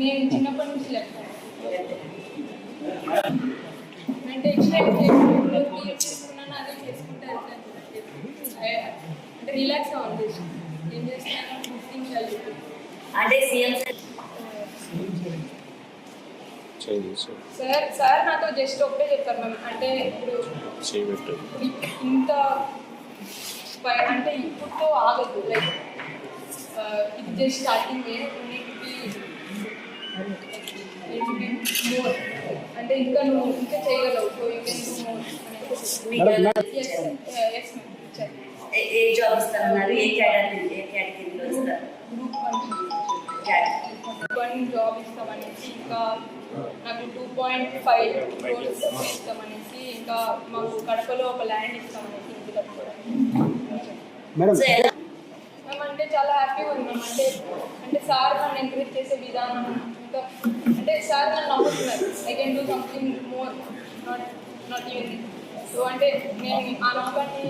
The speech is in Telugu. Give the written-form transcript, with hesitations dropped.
నేను చిన్నప్పటి నుంచి లెఫ్ట్ అంటే ఎక్స్ట్రా చేసుకున్నాను, అదే చేసుకుంటే అంటే రిలాక్స్ అవ్వాలి. ఏం చేస్తున్నాను 15 నిమిషాలు అంటే సీఎం సార్ నాతో జస్ట్ ఒకటే చెప్పారు మ్యామ్. అంటే ఇప్పుడు ఇంత అంటే ఇప్పుడుతో ఆగదు, లైక్ ఇది జస్ట్ స్టార్టింగ్ మోర్ అంటే ఇంకా నువ్వు ఇంకా చేయగలవు. So you can do more. ఏ జాబ్ ఇస్తారన్నారు? ఏ కేటగిరీలో ఇస్తారు? గ్రూప్ 1 జాబ్ ఇస్తామనేసి, ఇంకా నాకు 2.5 crores ఇస్తామనేసి, ఇంకా మాకు కడపలో ఒక ల్యాండ్ ఇస్తామనేసి ఇంటి కట్టుకోవడానికి. మేము అంటే చాలా హ్యాపీగా ఉంది మ్యామ్. అంటే సార్ నన్ను ఎంకరేజ్ చేసే విధానం, ఇంకా అంటే సార్ నన్ను నమ్ముతున్నారు. I can do something more, not even. So అంటే నేను ఆ నమ్మకాన్ని